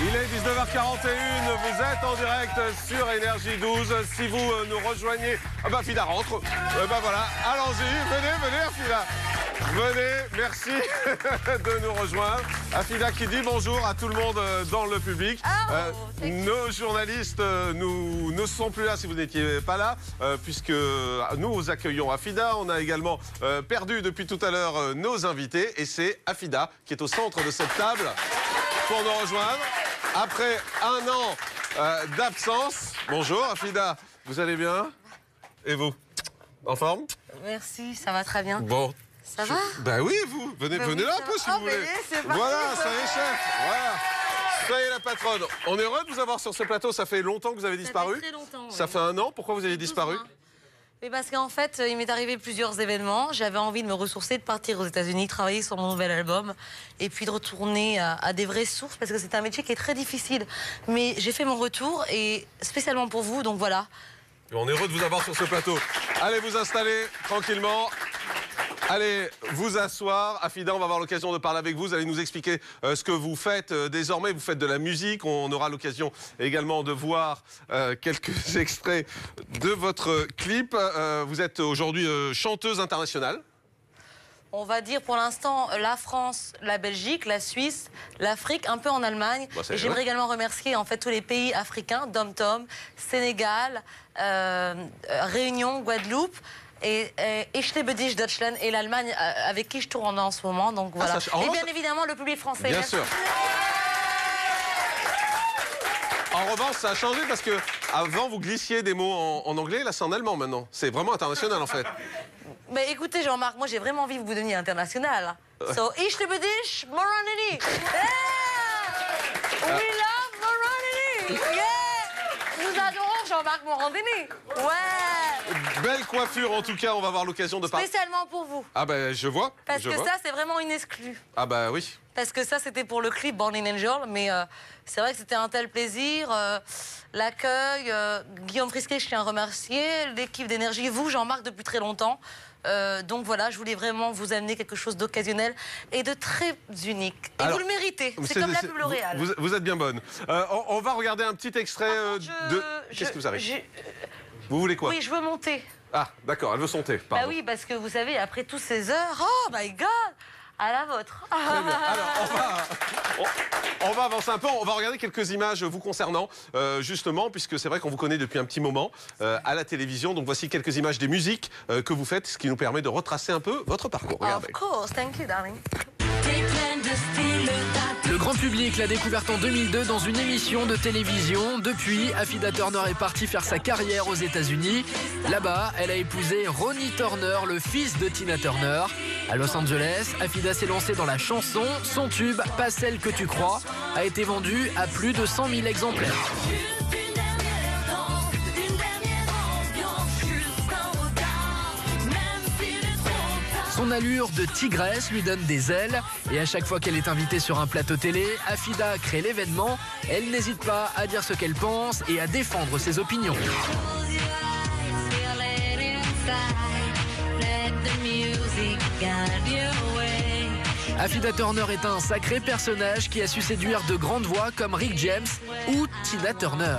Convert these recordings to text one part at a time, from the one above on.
Il est 19h41, vous êtes en direct sur Énergie 12. Si vous nous rejoignez, Afida rentre. Voilà, allons-y, venez Afida. Venez, merci de nous rejoindre. Afida qui dit bonjour à tout le monde dans le public. Nos journalistes ne sont plus là si vous n'étiez pas là, puisque nous accueillons Afida. On a également perdu depuis tout à l'heure nos invités. Et c'est Afida qui est au centre de cette table pour nous rejoindre. Après un an d'absence. Bonjour Afida, vous allez bien? Et vous? En forme? Merci, ça va très bien. Bon. Ça va? Ben oui, vous. Venez là un peu si vous voulez. Voilà, soyez chef. Voilà. Soyez la patronne. On est heureux de vous avoir sur ce plateau. Ça fait longtemps que vous avez disparu. Ça fait très longtemps. Ça fait un an. Pourquoi vous avez disparu? Mais parce qu'en fait, il m'est arrivé plusieurs événements. J'avais envie de me ressourcer, de partir aux États-Unis, travailler sur mon nouvel album, et puis de retourner à des vraies sources, parce que c'est un métier qui est très difficile. Mais j'ai fait mon retour, et spécialement pour vous, donc voilà. On est heureux de vous avoir sur ce plateau. Allez vous installer tranquillement. Allez vous asseoir. Afida, on va avoir l'occasion de parler avec vous. Vous allez nous expliquer ce que vous faites désormais. Vous faites de la musique. On aura l'occasion également de voir quelques extraits de votre clip. Vous êtes aujourd'hui chanteuse internationale. On va dire pour l'instant la France, la Belgique, la Suisse, l'Afrique, un peu en Allemagne. Et j'aimerais également remercier en fait tous les pays africains, Dom-Tom, Sénégal, Réunion, Guadeloupe. Et Echtebedisch Deutschland et l'Allemagne avec qui je tourne en ce moment. Donc voilà. Et bien évidemment le public français. Bien sûr. En revanche, ça a changé parce que avant vous glissiez des mots en anglais, là c'est en allemand maintenant. C'est vraiment international en fait. Mais écoutez Jean-Marc, moi j'ai vraiment envie que vous deveniez international. So Echtebedisch Morandini. Yeah! We love Morandini. Yeah! Nous adorons Jean-Marc Morandini. Ouais! Belle coiffure en tout cas, on va avoir l'occasion de parler. Spécialement pour vous. Ah ben je vois. Parce que ça c'est vraiment une exclue. Ah bah oui. Parce que ça c'était pour le clip Born in Angel, mais c'est vrai que c'était un tel plaisir. L'accueil, Guillaume Frisquet, je tiens à remercier, l'équipe d'Énergie, vous Jean-Marc depuis très longtemps. Donc voilà, je voulais vraiment vous amener quelque chose d'occasionnel et de très unique. Et alors, vous le méritez, c'est comme la pub L'Oréal. Vous êtes bien bonne. On va regarder un petit extrait de... Qu'est-ce que vous avez? Vous voulez quoi? Oui, je veux monter. Ah, d'accord, elle veut monter. Pardon. Bah oui, parce que vous savez, après toutes ces heures, oh my God, à la vôtre. Très bien. Alors, on va avancer un peu. On va regarder quelques images vous concernant, justement, puisque c'est vrai qu'on vous connaît depuis un petit moment à la télévision. Donc voici quelques images des musiques que vous faites, ce qui nous permet de retracer un peu votre parcours. Regardez. Of course, thank you, darling. Le grand public l'a découverte en 2002 dans une émission de télévision. Depuis, Afida Turner est partie faire sa carrière aux États-Unis. Là-bas, elle a épousé Ronnie Turner, le fils de Tina Turner. À Los Angeles, Afida s'est lancée dans la chanson. Son tube, Pas celle que tu crois, a été vendu à plus de 100 000 exemplaires. Son allure de tigresse lui donne des ailes et à chaque fois qu'elle est invitée sur un plateau télé, Afida crée l'événement. Elle n'hésite pas à dire ce qu'elle pense et à défendre ses opinions. Afida Turner est un sacré personnage qui a su séduire de grandes voix comme Rick James ou Tina Turner.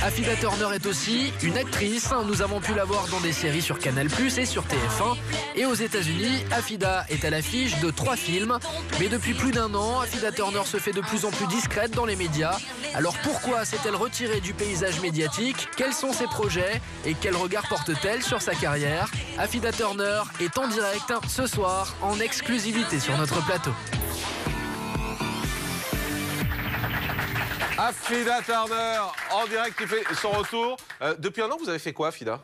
Afida Turner est aussi une actrice. Nous avons pu la voir dans des séries sur Canal+ et sur TF1. Et aux États-Unis, Afida est à l'affiche de 3 films. Mais depuis plus d'1 an, Afida Turner se fait de plus en plus discrète dans les médias. Alors pourquoi s'est-elle retirée du paysage médiatique? Quels sont ses projets? Et quel regard porte-t-elle sur sa carrière? Afida Turner est en direct ce soir en exclusivité sur notre plateau. Afida Turner, en direct, qui fait son retour. Depuis 1 an, vous avez fait quoi, Afida?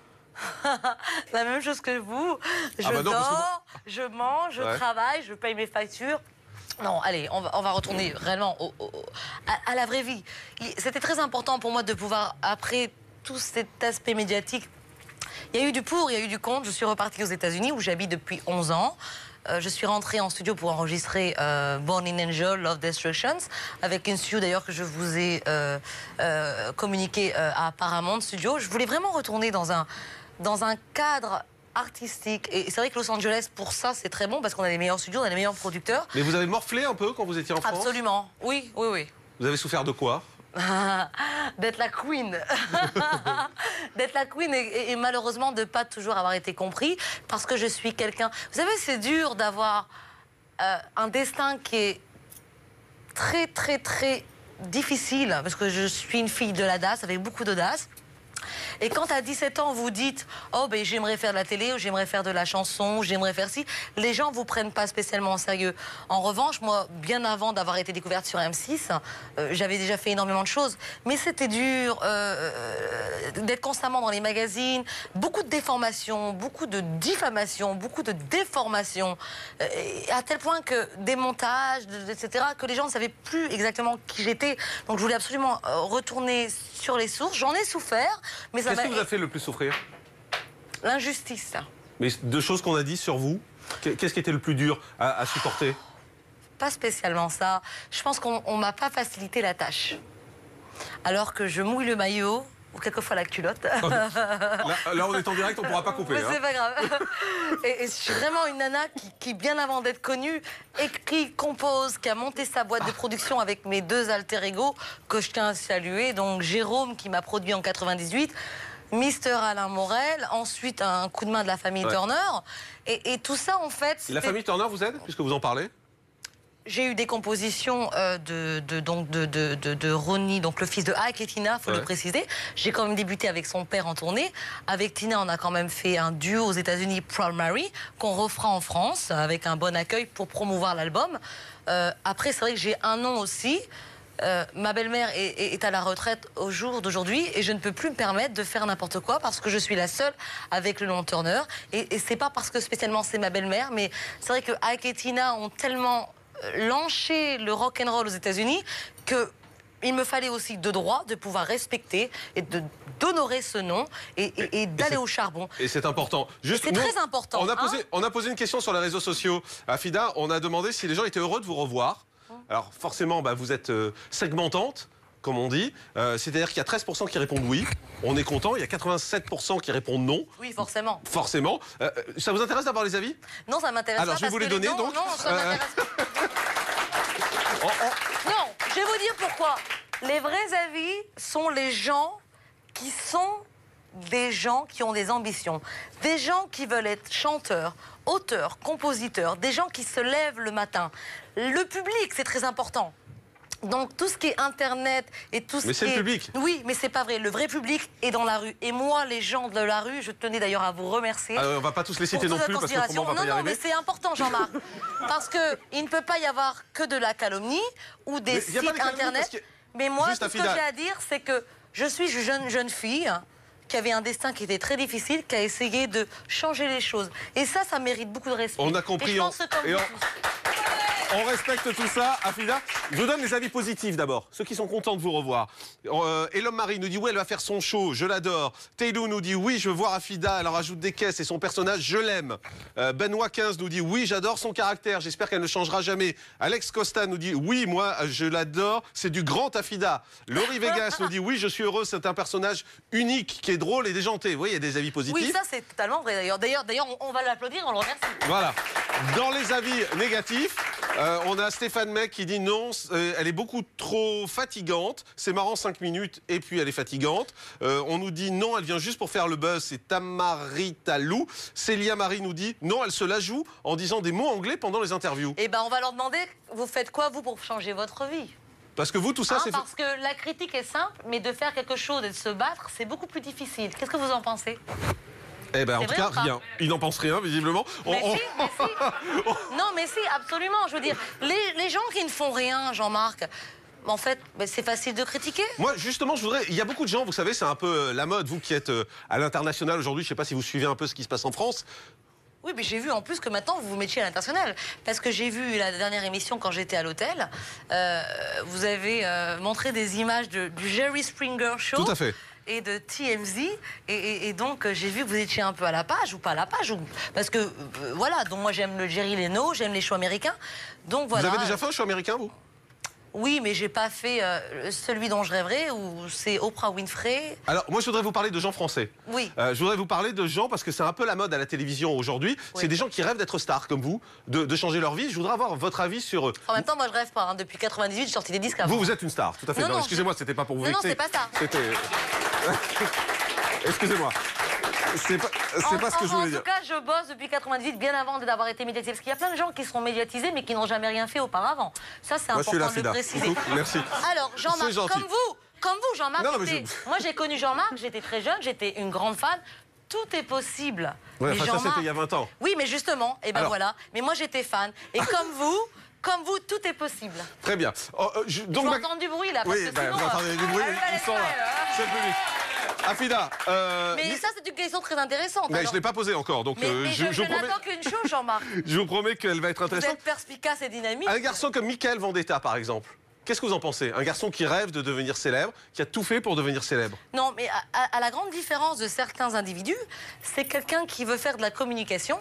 La même chose que vous. Je dors, je mange, je travaille, je paye mes factures. Non, allez, on va retourner réellement à la vraie vie. C'était très important pour moi de pouvoir, après tout cet aspect médiatique, il y a eu du pour, il y a eu du contre. Je suis repartie aux États-Unis où j'habite depuis 11 ans. Je suis rentrée en studio pour enregistrer Born in Angel, Love Destructions, avec une studio d'ailleurs que je vous ai communiqué à Paramount Studio. Je voulais vraiment retourner dans un cadre artistique. Et c'est vrai que Los Angeles, pour ça, c'est très bon parce qu'on a les meilleurs studios, on a les meilleurs producteurs. Mais vous avez morflé un peu quand vous étiez en France? Absolument, oui, oui, oui. Vous avez souffert de quoi? D'être la queen. D'être la queen et malheureusement de ne pas toujours avoir été compris parce que je suis quelqu'un... Vous savez, c'est dur d'avoir un destin qui est très, très, très difficile parce que je suis une fille de l'audace, avec beaucoup d'audace. Et quand à 17 ans, vous dites « Oh, ben j'aimerais faire de la télé, ou j'aimerais faire de la chanson, ou j'aimerais faire ci », les gens ne vous prennent pas spécialement au sérieux. En revanche, moi, bien avant d'avoir été découverte sur M6, j'avais déjà fait énormément de choses. Mais c'était dur d'être constamment dans les magazines, beaucoup de déformations, beaucoup de diffamations, beaucoup de déformations, à tel point que des montages, etc., que les gens ne savaient plus exactement qui j'étais. Donc je voulais absolument retourner sur les sources. J'en ai souffert, mais qu'est-ce qui vous a fait le plus souffrir? L'injustice. Mais de choses qu'on a dit sur vous, qu'est-ce qui était le plus dur à supporter? Pas spécialement ça. Je pense qu'on ne m'a pas facilité la tâche. Alors que je mouille le maillot, ou quelquefois la culotte. Là, on est en direct, on ne pourra pas couper. Mais c'est pas grave. Et je suis vraiment une nana qui, bien avant d'être connue, écrit, compose, qui a monté sa boîte de production avec mes deux alter-ego, que je tiens à saluer. Donc Jérôme, qui m'a produit en 98, Mister Alain Morel, ensuite un coup de main de la famille Turner. Et tout ça, en fait... La famille Turner vous aide, puisque vous en parlez? J'ai eu des compositions de Ronnie, donc le fils de Ike et Tina, il faut le préciser. J'ai quand même débuté avec son père en tournée. Avec Tina, on a quand même fait un duo aux États-Unis, Proud Mary, qu'on refera en France avec un bon accueil pour promouvoir l'album. Après, c'est vrai que j'ai un nom aussi. Ma belle-mère est à la retraite au jour d'aujourd'hui et je ne peux plus me permettre de faire n'importe quoi parce que je suis la seule avec le nom Turner. Et c'est pas parce que spécialement c'est ma belle-mère, mais c'est vrai que Ike et Tina ont tellement lancer le rock'n'roll aux États-Unis qu'il me fallait aussi de droit de pouvoir respecter et d'honorer ce nom et d'aller au charbon. Et c'est important. C'est très important. On a posé une question sur les réseaux sociaux. Afida, on a demandé si les gens étaient heureux de vous revoir. Alors forcément, vous êtes segmentante, comme on dit. C'est-à-dire qu'il y a 13% qui répondent oui. On est content. Il y a 87% qui répondent non. Oui, forcément. Forcément. Ça vous intéresse d'avoir les avis? Non, ça m'intéresse pas. Alors, je vais vous les donner, donc. Non, ça m'intéresse pas. Non, je vais vous dire pourquoi. Les vrais avis sont les gens qui sont des gens qui ont des ambitions. Des gens qui veulent être chanteurs, auteurs, compositeurs. Des gens qui se lèvent le matin. Le public, c'est très important. Donc tout ce qui est internet et tout ce qui est... Mais c'est le public. Oui, mais c'est pas vrai. Le vrai public est dans la rue. Et moi, les gens de la rue, je tenais d'ailleurs à vous remercier. On va pas tous les citer non plus parce que on va pas y arriver. Non, mais c'est important, Jean-Marc. Parce qu'il ne peut pas y avoir que de la calomnie ou des sites internet. Mais moi, tout ce que j'ai à dire, c'est que je suis une jeune fille qui avait un destin qui était très difficile, qui a essayé de changer les choses. Et ça mérite beaucoup de respect. On a compris. Et je pense que on respecte tout ça, Afida. Je vous donne les avis positifs d'abord, ceux qui sont contents de vous revoir. Elom Marie nous dit oui, elle va faire son show, je l'adore. Taylou nous dit oui, je veux voir Afida, elle en rajoute des caisses et son personnage, je l'aime. Benoît 15 nous dit oui, j'adore son caractère, j'espère qu'elle ne changera jamais. Alex Costa nous dit oui, moi je l'adore, c'est du grand Afida. Laurie Vegas nous dit oui, je suis heureuse, c'est un personnage unique, qui est drôle et déjanté. Vous voyez, il y a des avis positifs. Oui, ça c'est totalement vrai d'ailleurs. D'ailleurs, on va l'applaudir, on le remercie. Voilà. Dans les avis négatifs, on a Stéphane Mec qui dit non, elle est beaucoup trop fatigante. C'est marrant 5 minutes et puis elle est fatigante. On nous dit non, elle vient juste pour faire le buzz. C'est Tamaritalou. Célia Marie nous dit non, elle se la joue en disant des mots anglais pendant les interviews. Eh ben, on va leur demander, vous faites quoi vous pour changer votre vie? Parce que vous, tout ça, c'est... Parce que la critique est simple, mais de faire quelque chose et de se battre, c'est beaucoup plus difficile. Qu'est-ce que vous en pensez? Eh ben, en tout cas, rien. Il n'en pense rien, visiblement. Mais si. Non, mais si, absolument. Je veux dire, les gens qui ne font rien, Jean-Marc, en fait, c'est facile de critiquer. Moi, justement, il y a beaucoup de gens, vous savez, c'est un peu la mode. Vous qui êtes à l'international aujourd'hui, je ne sais pas si vous suivez un peu ce qui se passe en France. Oui, mais j'ai vu en plus que maintenant vous vous mettiez à l'international. Parce que j'ai vu la dernière émission quand j'étais à l'hôtel. Vous avez montré des images du Jerry Springer Show. Tout à fait. Et de TMZ. Et donc, j'ai vu que vous étiez un peu à la page ou pas à la page. Parce que, voilà, donc moi j'aime le Jerry Leno, j'aime les shows américains. Donc voilà. Vous avez déjà fait un show américain, vous? Oui, mais j'ai pas fait celui dont je rêverais, ou c'est Oprah Winfrey. Alors, moi, je voudrais vous parler de gens français. Oui. Je voudrais vous parler de gens, parce que c'est un peu la mode à la télévision aujourd'hui. Oui. C'est des gens qui rêvent d'être stars, comme vous, de changer leur vie. Je voudrais avoir votre avis sur eux. En même temps, moi, je rêve pas. Hein. Depuis 98, j'ai sorti des disques avant. Vous êtes une star, tout à fait. Non, excusez-moi, c'était pas pour vous vexer. Non, c'est pas ça. C'était... Excusez-moi. C'est pas ce que je voulais dire. En tout cas, je bosse depuis 98, bien avant d'avoir été médiatisé. Parce qu'il y a plein de gens qui sont médiatisés, mais qui n'ont jamais rien fait auparavant. Ça, c'est important de le préciser. Merci. Alors, Jean-Marc, comme vous, Jean-Marc, moi, j'ai connu Jean-Marc, j'étais très jeune, j'étais une grande fan. Tout est possible. Ouais, enfin, ça, c'était il y a 20 ans. Oui, mais justement, et ben alors... voilà. Mais moi, j'étais fan. Et comme vous, tout est possible. Très bien. Donc, je vais entendre du bruit, là, parce que sinon... vous entendez du bruit, ils sont là. C'est le public. Afida, mais ça, c'est une question très intéressante. Mais alors... je ne l'ai pas posée encore, donc mais je n'attends qu'une chose, Jean-Marc. Je vous promets qu'elle va être intéressante. Vous êtes perspicace et dynamique. Un garçon comme Mickaël Vendetta, par exemple. Qu'est-ce que vous en pensez? Un garçon qui rêve de devenir célèbre, qui a tout fait pour devenir célèbre. Non, mais à la grande différence de certains individus, c'est quelqu'un qui veut faire de la communication,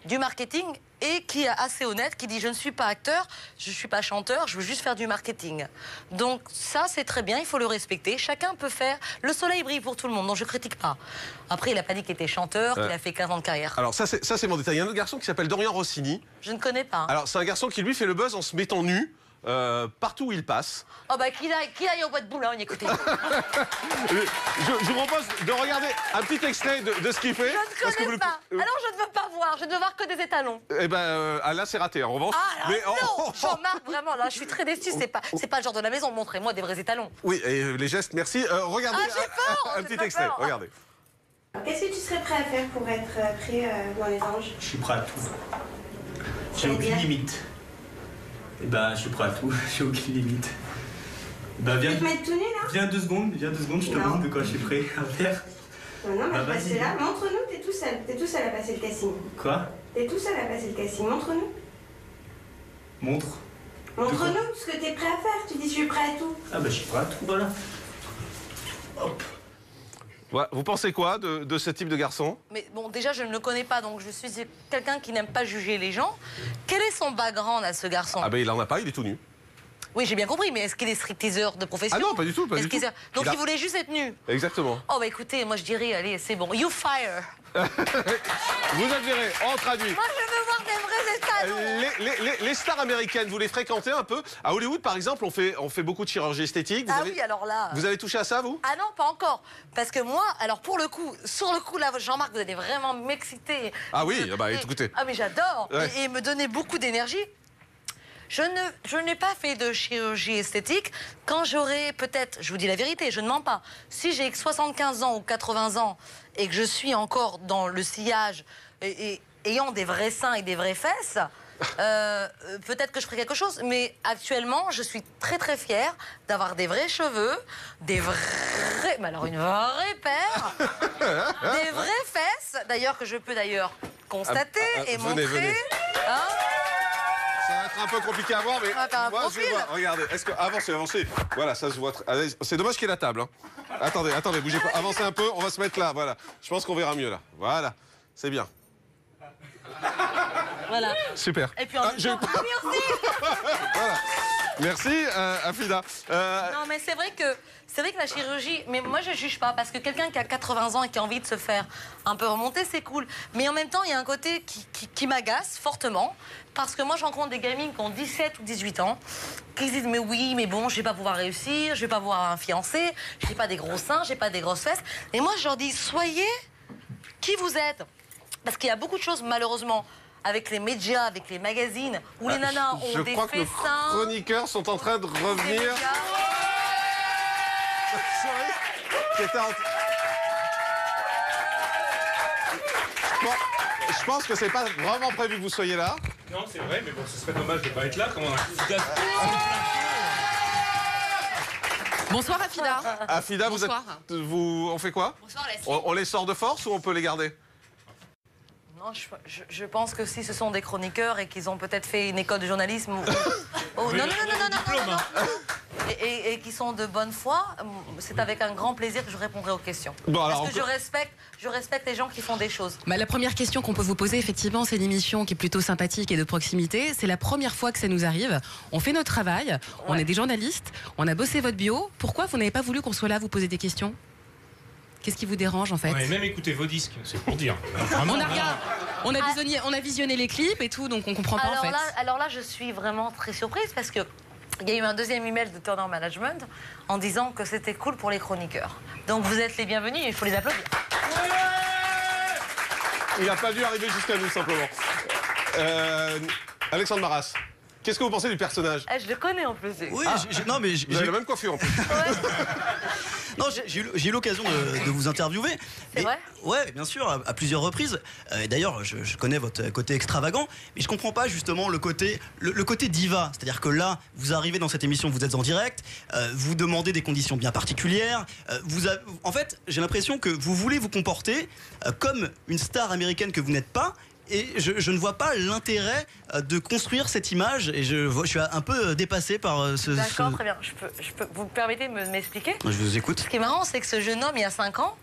du marketing, et qui est assez honnête, qui dit je ne suis pas acteur, je ne suis pas chanteur, je veux juste faire du marketing. Donc ça, c'est très bien, il faut le respecter. Chacun peut faire... Le soleil brille pour tout le monde, donc je ne critique pas. Après, il n'a pas dit qu'il était chanteur, qu'il a fait 15 ans de carrière. Alors ça, c'est mon détail. Il y a un autre garçon qui s'appelle Dorian Rossini. Je ne connais pas. Alors c'est un garçon qui, lui, fait le buzz en se mettant nu. Partout où il passe. Oh bah qu'il aille au bois de Boulogne, écoutez. je vous propose de regarder un petit extrait de ce qu'il fait. Je ne connais pas. Alors je ne veux pas voir, je ne veux voir que des étalons. Eh ben là c'est raté en revanche. Ah mais non, Jean-Marc, vraiment, là je suis très déçue, c'est pas le genre de la maison, montrez-moi des vrais étalons. Oui, et les gestes, merci. Regardez un petit extrait, regardez. Qu'est-ce que tu serais prêt à faire pour être pris dans les anges? Je suis prêt à tout. J'ai aucune limite. Eh ben, je suis prêt à tout, j'ai aucune limite. Ben, viens. Tu peux te mettre tout nu là? Viens 2 secondes, je te montre de quoi je suis prêt à faire. Non, mais passer là. Montre-nous, t'es tout seul à passer le casting. Quoi? T'es tout seul à passer le casting, montre-nous. Montre. Montre-nous ce que t'es prêt à faire, tu dis je suis prêt à tout. Ah ben, je suis prêt à tout, voilà. Hop. Ouais, vous pensez quoi de ce type de garçon? Mais bon, déjà, je ne le connais pas, donc je suis quelqu'un qui n'aime pas juger les gens. Quel est son background à ce garçon? Ah ben, il en a pas, il est tout nu. Oui, j'ai bien compris, mais est-ce qu'il est stripteaseur de profession? Ah non, pas du tout, pas du tout. Donc il voulait juste être nu? Exactement. Oh bah écoutez, moi je dirais, allez, c'est bon, you fire. Vous admirez, on traduit. Moi je veux voir des vrais étalons. Les stars américaines, vous les fréquentez un peu? À Hollywood, par exemple, on fait beaucoup de chirurgie esthétique. Oui, alors là... Vous avez touché à ça, vous? Ah non, pas encore. Parce que moi, alors pour le coup, sur le coup, là, Jean-Marc, vous allez vraiment m'exciter. Ah oui, bah écoutez. Ah mais j'adore. Ouais. Et me donner beaucoup d'énergie. Je n'ai pas fait de chirurgie esthétique. Quand j'aurai peut-être, je vous dis la vérité, je ne mens pas, si j'ai 75 ans ou 80 ans et que je suis encore dans le sillage et ayant des vrais seins et des vraies fesses, peut-être que je ferai quelque chose. Mais actuellement, je suis très très fière d'avoir des vrais cheveux, des vrais... Mais alors une vraie paire, des vraies fesses, d'ailleurs que je peux d'ailleurs constater et montrer. Venez. Hein? Ça va être un peu compliqué à voir, mais moi je vois. Regardez, est-ce que avancez. Voilà, ça se voit. C'est dommage qu'il y ait la table. Hein. Attendez, bougez pas. Avancez un peu, on va se mettre là. Voilà. Je pense qu'on verra mieux là. Voilà, c'est bien. Voilà. Super. Et puis en même temps, merci. Voilà. Merci, Afida. Non, mais c'est vrai que la chirurgie... Mais moi, je ne juge pas, parce que quelqu'un qui a 80 ans et qui a envie de se faire un peu remonter, c'est cool. Mais en même temps, il y a un côté qui m'agace fortement, parce que moi, je rencontre des gamines qui ont 17 ou 18 ans, qui se disent, mais oui, mais bon, je ne vais pas pouvoir réussir, je ne vais pas pouvoir un fiancé, je n'ai pas des gros seins, je n'ai pas des grosses fesses. Et moi, je leur dis, soyez qui vous êtes. Parce qu'il y a beaucoup de choses, malheureusement, avec les médias, avec les magazines, où les nanas ont des fessins. Je crois que nos chroniqueurs sont en train de revenir. Je pense que c'est pas vraiment prévu que vous soyez là. Non, c'est vrai, mais bon, ce serait dommage de pas être là. Comment Bonsoir Afida. Afida, bonsoir. On fait quoi? Bonsoir Leslie. On les sort de force ou on peut les garder? Non, je pense que si ce sont des chroniqueurs et qu'ils ont peut-être fait une école de journalisme ou... Oh, non. et qui sont de bonne foi, c'est avec un grand plaisir que je répondrai aux questions. Bon, alors, parce que je respecte les gens qui font des choses. Bah, la première question qu'on peut vous poser, effectivement, c'est une émission qui est plutôt sympathique et de proximité. C'est la première fois que ça nous arrive. On fait notre travail, on est des journalistes, on a bossé votre bio. Pourquoi vous n'avez pas voulu qu'on soit là vous poser des questions? Qu'est-ce qui vous dérange en fait? Ouais, même écouter vos disques, c'est pour dire. On a visionné les clips et tout, donc on comprend pas en fait. Alors là, je suis vraiment très surprise parce que il y a eu un deuxième email de Turner Management en disant que c'était cool pour les chroniqueurs. Donc vous êtes les bienvenus et il faut les applaudir. Il n'a pas dû arriver jusqu'à nous, simplement. Alexandre Maras, qu'est-ce que vous pensez du personnage? Je le connais en plus. Oui, non, mais vous avez la même coiffure en plus. Non, j'ai eu l'occasion de vous interviewer. C'est vrai? Ouais, bien sûr, à plusieurs reprises. Et d'ailleurs, je connais votre côté extravagant, mais je comprends pas justement le côté diva. C'est-à-dire que là, vous arrivez dans cette émission, vous êtes en direct, vous demandez des conditions bien particulières. En fait, j'ai l'impression que vous voulez vous comporter comme une star américaine que vous n'êtes pas. Et je ne vois pas l'intérêt de construire cette image et je suis un peu dépassé par ce... D'accord, très bien. Vous me permettez de m'expliquer? Je vous écoute. Ce qui est marrant, c'est que ce jeune homme, il y a 5 ans,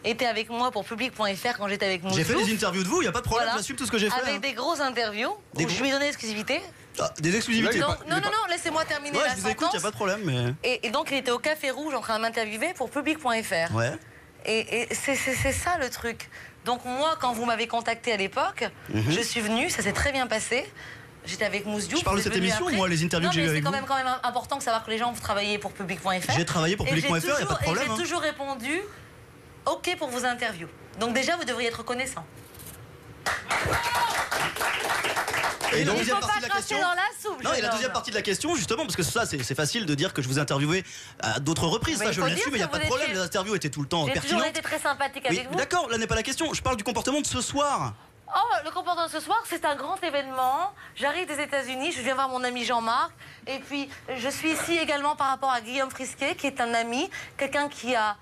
était avec moi pour Public.fr quand j'étais avec Moussou. J'ai fait des interviews de vous, il n'y a pas de problème, j'assume tout ce que j'ai fait. Avec des grosses interviews, où je lui ai donné l'exclusivité. Des exclusivités. Non, laissez-moi terminer la je vous écoute, il n'y a pas de problème. Mais... Et donc, il était au Café Rouge en train de m'interviewer pour Public.fr. Ouais. Et c'est ça le truc. Donc moi, quand vous m'avez contacté à l'époque, je suis venue, ça s'est très bien passé. J'étais avec Mousse Diouf. Je parle de cette émission, moi, les interviews que j'ai eues avec vous. C'est quand même important de savoir que les gens, vous travaillez pour Public.fr. J'ai travaillé pour Public.fr, il n'y a pas de problème. Et j'ai toujours répondu OK pour vos interviews. Donc déjà, vous devriez être reconnaissant. Et donc, il ne faut pas cracher dans la soupe. Non, et la deuxième partie de la question, justement, parce que ça, c'est facile de dire que je vous ai interviewé à d'autres reprises. Ça, je l'assume, mais il n'y a pas de problème. Les interviews étaient tout le temps pertinentes. J'ai toujours été très sympathique avec vous. D'accord, là n'est pas la question. Je parle du comportement de ce soir. Oh, le comportement de ce soir, c'est un grand événement. J'arrive des États-Unis, je viens voir mon ami Jean-Marc. Et puis, je suis ici également par rapport à Guillaume Frisquet, qui est un ami, quelqu'un qui a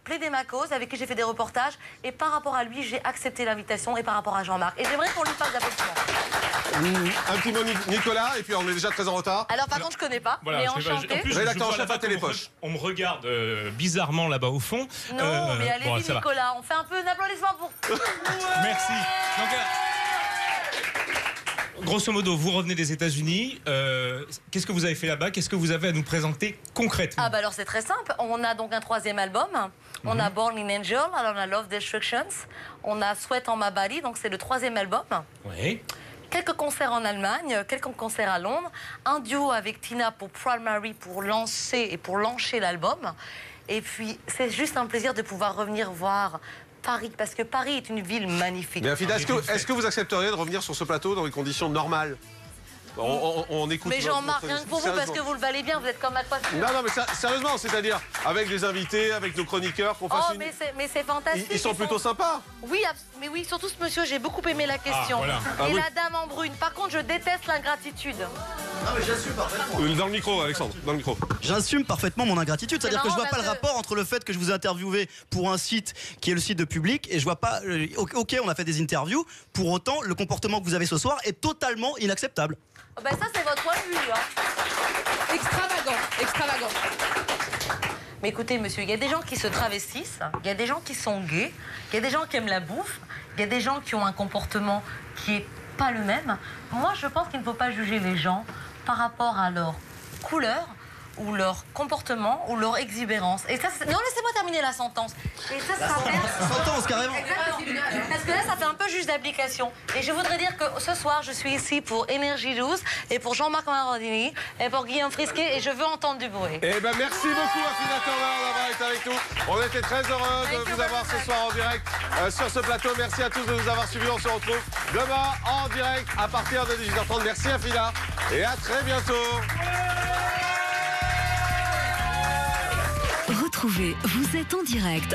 plaidé ma cause, avec qui j'ai fait des reportages. Et par rapport à lui, j'ai accepté l'invitation, et par rapport à Jean-Marc. Et j'aimerais qu'on lui fasse d'applaudissements. Un petit mot, Nicolas, et puis on est déjà très en retard. Alors, par contre, je connais pas, mais enchanté. Rédacteur en chef à Télépoche. On me regarde bizarrement là-bas au fond. Non, mais allez-y, Nicolas, on fait un peu d'applaudissements pour... Merci. Donc, grosso modo, vous revenez des États-Unis. Qu'est-ce que vous avez fait là-bas? Qu'est-ce que vous avez à nous présenter concrètement? Ah bah alors c'est très simple. On a donc un 3e album. On a Born in Angel, alors on a Love Destructions. On a Sweat on My Body, donc c'est le 3e album. Oui. Quelques concerts en Allemagne, quelques concerts à Londres. Un duo avec Tina pour Primary pour lancer l'album. Et puis c'est juste un plaisir de pouvoir revenir voir Paris, parce que Paris est une ville magnifique. Mais Afida, est-ce que vous accepteriez de revenir sur ce plateau dans les conditions normales? On écoute. Mais Jean-Marc, rien que pour vous, parce que vous le valez bien, vous êtes comme ma coiffure. Non, mais sérieusement, c'est-à-dire avec des invités, avec nos chroniqueurs, qu'on fasse mais c'est fantastique. Ils sont plutôt sympas. Oui, mais oui, surtout ce monsieur, j'ai beaucoup aimé la question. Et la dame en brune. Par contre, je déteste l'ingratitude. Non, mais j'assume parfaitement. Dans le micro, Alexandre, dans le micro. J'assume parfaitement mon ingratitude, c'est-à-dire que je vois pas le rapport entre le fait que je vous ai interviewé pour un site qui est le site de Public et je vois pas. Ok, on a fait des interviews. Pour autant, le comportement que vous avez ce soir est totalement inacceptable. Oh ben ça, c'est votre point de vue. Hein. Extravagant. Mais écoutez, monsieur, il y a des gens qui se travestissent, il y a des gens qui sont gays, il y a des gens qui aiment la bouffe, il y a des gens qui ont un comportement qui est pas le même. Moi, je pense qu'il ne faut pas juger les gens par rapport à leur couleur ou leur comportement ou leur exubérance. Et ça, non, laissez-moi terminer la sentence. Et ça fait... Sentence, carrément. Exactement. Parce que là, ça fait un peu juste d'application. Et je voudrais dire que ce soir, je suis ici pour Énergie 12 et pour Jean-Marc Morandini et pour Guillaume Frisquet et je veux entendre du bruit. Eh ben, merci beaucoup, Afida Turner, d'avoir été avec nous. On était très heureux de vous avoir ce soir en direct sur ce plateau. Merci à tous de nous avoir suivis. On se retrouve demain en direct à partir de 18h30. Merci, Afida. Et à très bientôt. Retrouvez Vous êtes en direct